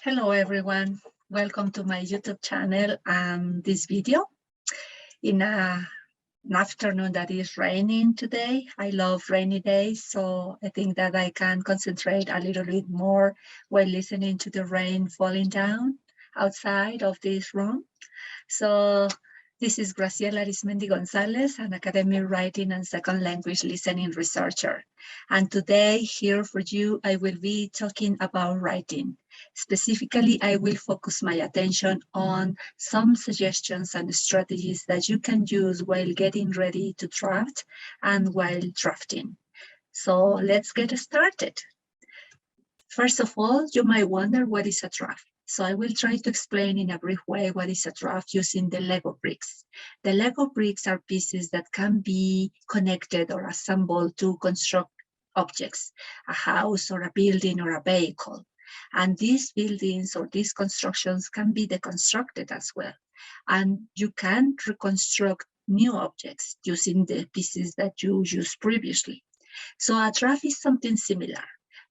Hello everyone, welcome to my YouTube channel and this video in an afternoon that is raining today. I love rainy days, so I think that I can concentrate a little bit more while listening to the rain falling down outside of this room. So this is Graciela Arismendi Gonzalez, an academic writing and second language listening researcher. And today here for you, I will be talking about writing. Specifically, I will focus my attention on some suggestions and strategies that you can use while getting ready to draft and while drafting. So let's get started. First of all, you might wonder what is a draft. So I will try to explain in a brief way what is a draft using the Lego bricks. The Lego bricks are pieces that can be connected or assembled to construct objects, a house or a building or a vehicle. And these buildings or these constructions can be deconstructed as well. And you can reconstruct new objects using the pieces that you used previously. So a draft is something similar.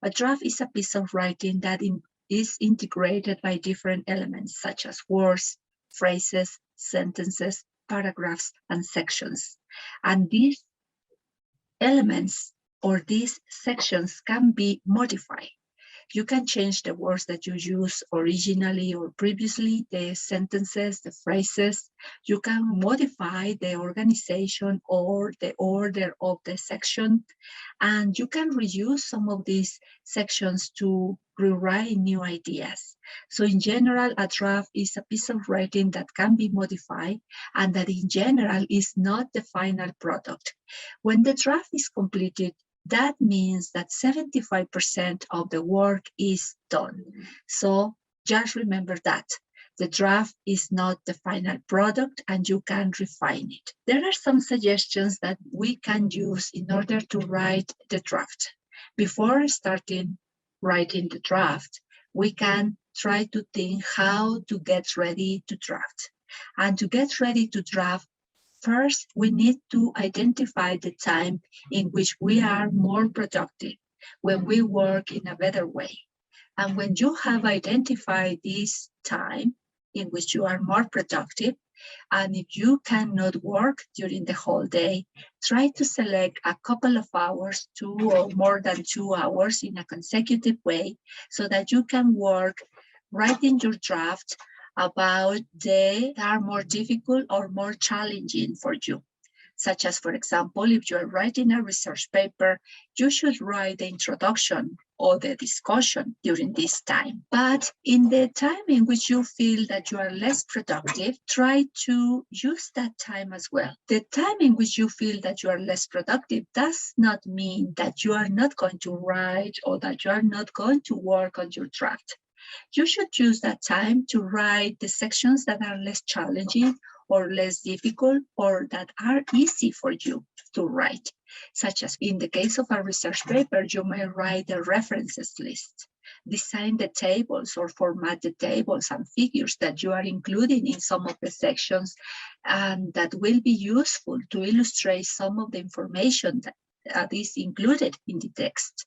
A draft is a piece of writing that is integrated by different elements such as words, phrases, sentences, paragraphs, and sections. And these elements or these sections can be modified. You can change the words that you use originally or previously, the sentences, the phrases. You can modify the organization or the order of the section, and you can reuse some of these sections to rewrite new ideas. So in general, a draft is a piece of writing that can be modified and that in general is not the final product. When the draft is completed, that means that 75% of the work is done. So just remember that. The draft is not the final product and you can refine it. There are some suggestions that we can use in order to write the draft. Before starting writing the draft, we can try to think how to get ready to draft. And to get ready to draft, first, we need to identify the time in which we are more productive, when we work in a better way. And when you have identified this time in which you are more productive, and if you cannot work during the whole day, try to select a couple of hours, 2 or more than 2 hours in a consecutive way, so that you can work writing your draft about the that are more difficult or more challenging for you. Such as, for example, if you are writing a research paper, you should write the introduction or the discussion during this time. But in the time in which you feel that you are less productive, try to use that time as well. The time in which you feel that you are less productive does not mean that you are not going to write or that you are not going to work on your draft. You should use that time to write the sections that are less challenging or less difficult or that are easy for you to write, such as in the case of a research paper, you may write the references list, design the tables or format the tables and figures that you are including in some of the sections and that will be useful to illustrate some of the information that is included in the text.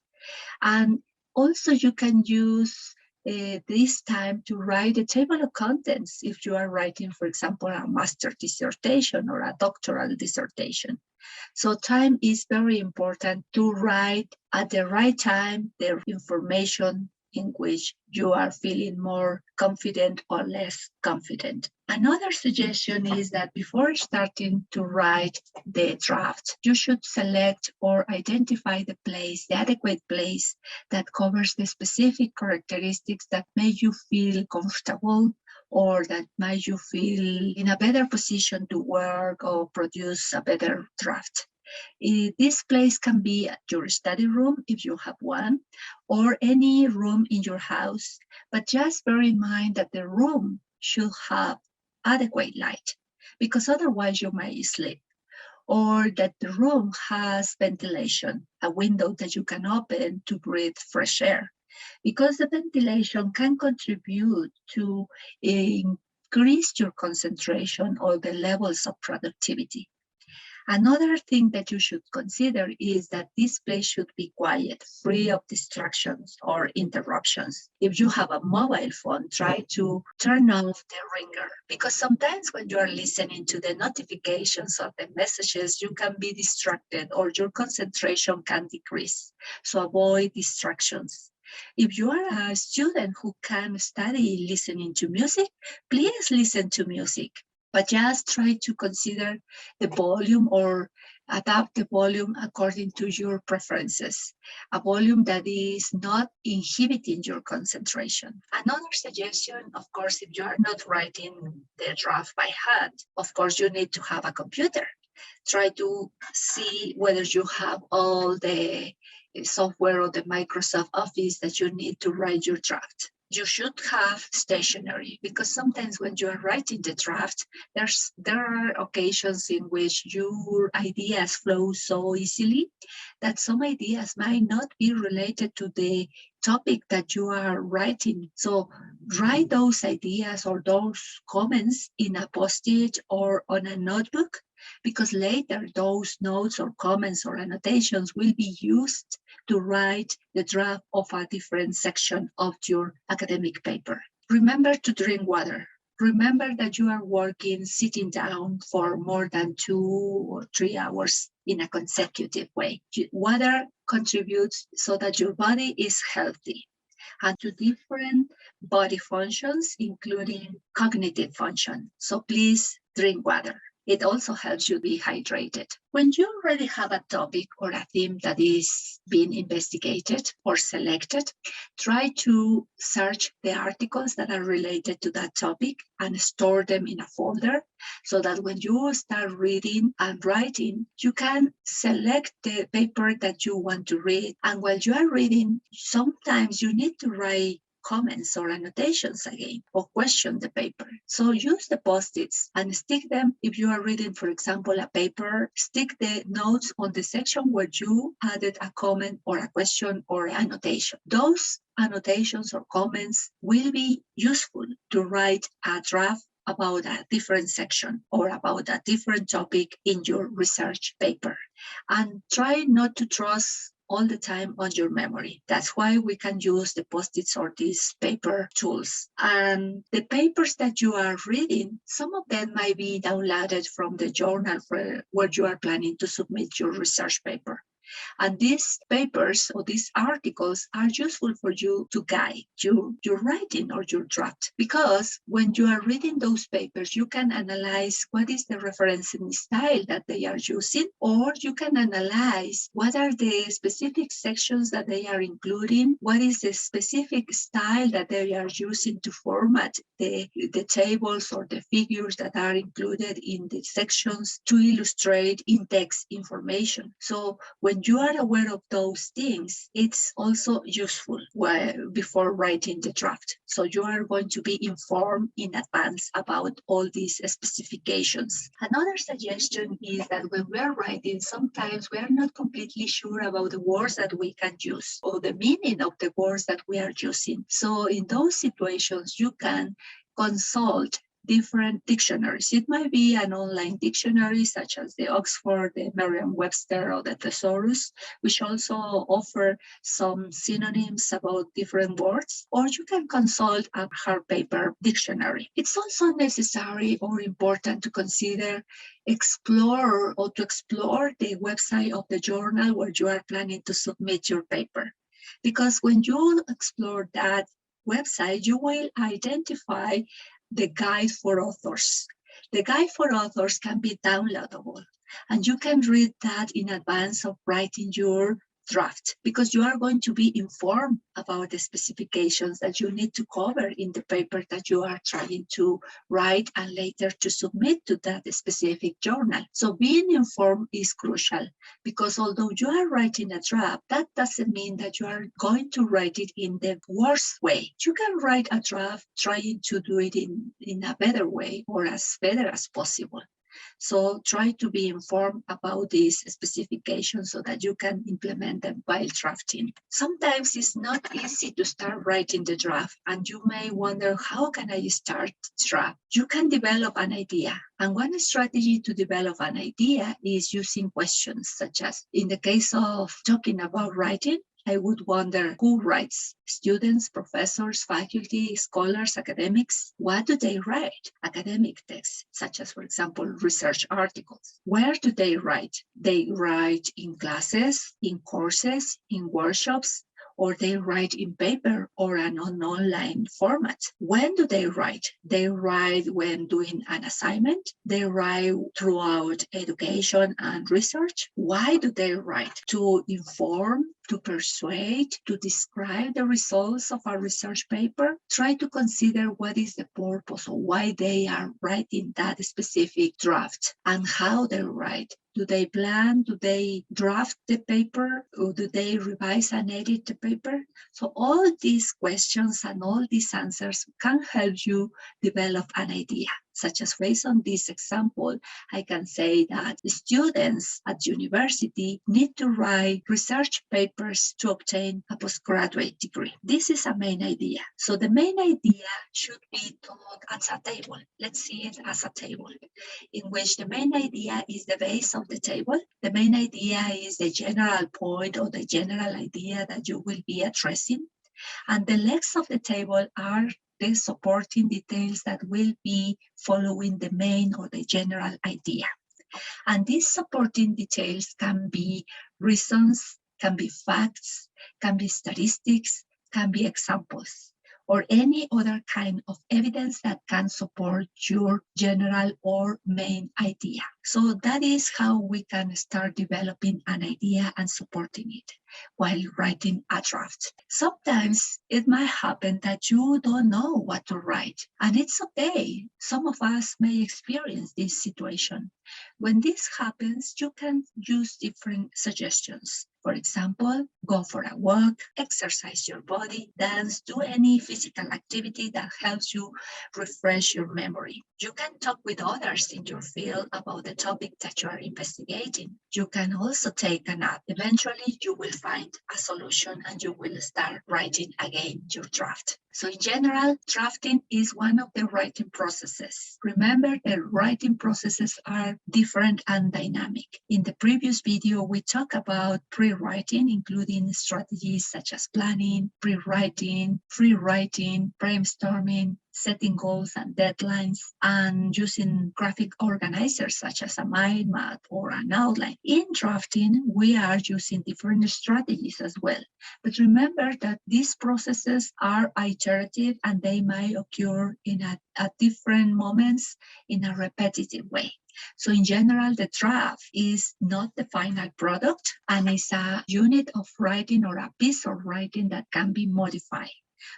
And also you can use this time to write a table of contents if you are writing, for example, a master dissertation or a doctoral dissertation. So time is very important to write at the right time the information in which you are feeling more confident or less confident. Another suggestion is that before starting to write the draft, you should select or identify the place, the adequate place that covers the specific characteristics that make you feel comfortable or that make you feel in a better position to work or produce a better draft. This place can be your study room if you have one, or any room in your house, but just bear in mind that the room should have adequate light, because otherwise you might sleep, or that the room has ventilation, a window that you can open to breathe fresh air, because the ventilation can contribute to increase your concentration or the levels of productivity. Another thing that you should consider is that this place should be quiet, free of distractions or interruptions. If you have a mobile phone, try to turn off the ringer, because sometimes when you are listening to the notifications of the messages, you can be distracted or your concentration can decrease. So avoid distractions. If you are a student who can study listening to music, please listen to music, but just try to consider the volume or adapt the volume according to your preferences, a volume that is not inhibiting your concentration. Another suggestion, of course, if you are not writing the draft by hand, of course, you need to have a computer. Try to see whether you have all the software or the Microsoft Office that you need to write your draft. You should have stationery, because sometimes when you are writing the draft, there are occasions in which your ideas flow so easily that some ideas might not be related to the topic that you are writing. So write those ideas or those comments in a post-it or on a notebook, because later those notes or comments or annotations will be used to write the draft of a different section of your academic paper. Remember to drink water. Remember that you are working sitting down for more than 2 or 3 hours in a consecutive way. Water contributes so that your body is healthy and to different body functions, including cognitive function. So please drink water. It also helps you be hydrated. When you already have a topic or a theme that is being investigated or selected, try to search the articles that are related to that topic and store them in a folder, so that when you start reading and writing, you can select the paper that you want to read. And while you are reading, sometimes you need to write comments or annotations again, or question the paper. So use the post-its and stick them. If you are reading, for example, a paper, stick the notes on the section where you added a comment or a question or annotation. Those annotations or comments will be useful to write a draft about a different section or about a different topic in your research paper. And try not to trust all the time on your memory. That's why we can use the post-its or these paper tools. And the papers that you are reading, some of them might be downloaded from the journal where you are planning to submit your research paper. And these papers or these articles are useful for you to guide your writing or your draft, because when you are reading those papers, you can analyze what is the referencing style that they are using, or you can analyze what are the specific sections that they are including, what is the specific style that they are using to format the tables or the figures that are included in the sections to illustrate in-text information. So when you are aware of those things, it's also useful before writing the draft. So you are going to be informed in advance about all these specifications. Another suggestion is that when we are writing, sometimes we are not completely sure about the words that we can use or the meaning of the words that we are using. So in those situations, you can consult different dictionaries. It might be an online dictionary such as the Oxford, the Merriam-Webster, or the Thesaurus, which also offer some synonyms about different words, or you can consult a hard paper dictionary. It's also necessary or important to consider explore the website of the journal where you are planning to submit your paper. Because when you explore that website, you will identify the guide for authors. The guide for authors can be downloadable, and you can read that in advance of writing your draft, because you are going to be informed about the specifications that you need to cover in the paper that you are trying to write and later to submit to that specific journal. So being informed is crucial, because although you are writing a draft, that doesn't mean that you are going to write it in the worst way. You can write a draft trying to do it in a better way or as better as possible. So try to be informed about these specifications so that you can implement them while drafting. Sometimes it's not easy to start writing the draft, and you may wonder, how can I start draft? You can develop an idea. And one strategy to develop an idea is using questions, such as in the case of talking about writing, I would wonder, who writes? Students, professors, faculty, scholars, academics. What do they write? Academic texts, such as, for example, research articles. Where do they write? They write in classes, in courses, in workshops, or they write in paper or an online format. When do they write? They write when doing an assignment. They write throughout education and research. Why do they write? To inform, to persuade, to describe the results of a research paper. Try to consider what is the purpose or why they are writing that specific draft and how they write. Do they plan? Do they draft the paper? Or do they revise and edit the paper? So all these questions and all these answers can help you develop an idea. Such as based on this example, I can say that the students at university need to write research papers to obtain a postgraduate degree. This is a main idea. So the main idea should be taught as a table. Let's see it as a table, in which the main idea is the base of the table. The main idea is the general point or the general idea that you will be addressing. And the legs of the table are the supporting details that will be following the main or the general idea. And these supporting details can be reasons, can be facts, can be statistics, can be examples, or any other kind of evidence that can support your general or main idea. So that is how we can start developing an idea and supporting it while writing a draft. Sometimes it might happen that you don't know what to write, and it's okay. Some of us may experience this situation. When this happens, you can use different suggestions. For example, go for a walk, exercise your body, dance, do any physical activity that helps you refresh your memory. You can talk with others in your field about the topic that you are investigating. You can also take a nap. Eventually, you will find a solution and you will start writing again your draft. So in general, drafting is one of the writing processes. Remember, the writing processes are different and dynamic. In the previous video, we talked about pre-writing, including strategies such as planning, pre-writing, free writing, brainstorming, setting goals and deadlines, and using graphic organizers such as a mind map or an outline. In drafting, we are using different strategies as well. But remember that these processes are iterative and they might occur at different moments in a repetitive way. So in general, the draft is not the final product and is a unit of writing or a piece of writing that can be modified.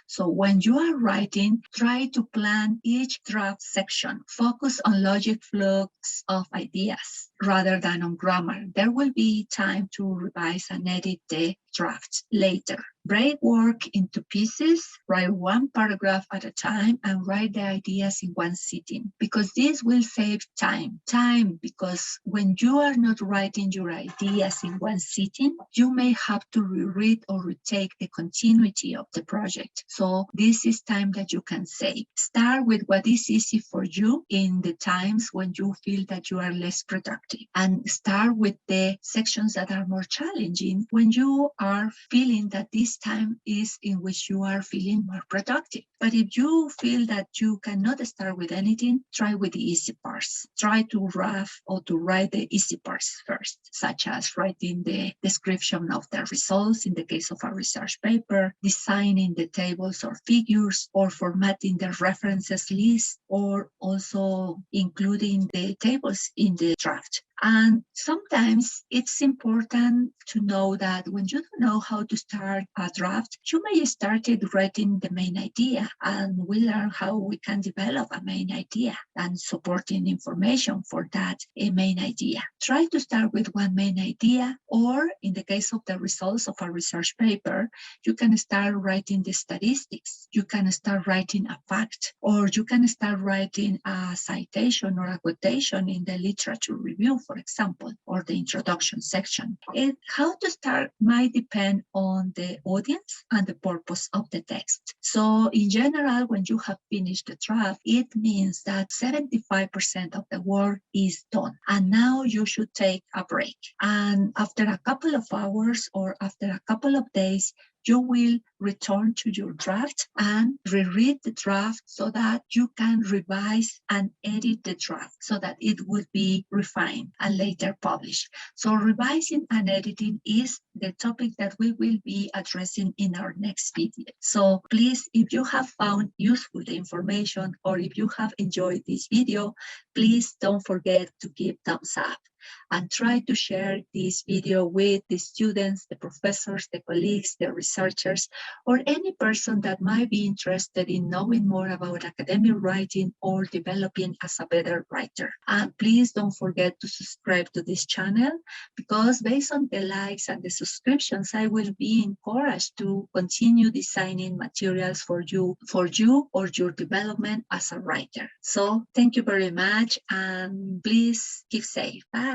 So when you are writing, try to plan each draft section. Focus on logic flows of ideas rather than on grammar. There will be time to revise and edit the draft later. Break work into pieces, write one paragraph at a time, and write the ideas in one sitting, because this will save time. Time, because when you are not writing your ideas in one sitting, you may have to reread or retake the continuity of the project. So this is time that you can save. Start with what is easy for you in the times when you feel that you are less productive, and start with the sections that are more challenging when you are feeling that this time is in which you are feeling more productive. But if you feel that you cannot start with anything, try with the easy parts. Try to draft or to write the easy parts first, such as writing the description of the results in the case of a research paper, designing the tables or figures, or formatting the references list, or also including the tables in the draft. And sometimes it's important to know that when you don't know how to start a draft, you may start writing the main idea, and we learn how we can develop a main idea and supporting information for that main idea. Try to start with one main idea, or in the case of the results of a research paper, you can start writing the statistics. You can start writing a fact, or you can start writing a citation or a quotation in the literature review, for example, or the introduction section. How to start might depend on the audience and the purpose of the text. So in general, when you have finished the draft, it means that 75% of the work is done. And now you should take a break. And after a couple of hours or after a couple of days, you will return to your draft and reread the draft so that you can revise and edit the draft so that it will be refined and later published. So revising and editing is the topic that we will be addressing in our next video. So please, if you have found useful the information or if you have enjoyed this video, please don't forget to give thumbs up. And try to share this video with the students, the professors, the colleagues, the researchers, or any person that might be interested in knowing more about academic writing or developing as a better writer. And please don't forget to subscribe to this channel, because based on the likes and the subscriptions, I will be encouraged to continue designing materials for you or your development as a writer. So thank you very much, and please keep safe. Bye.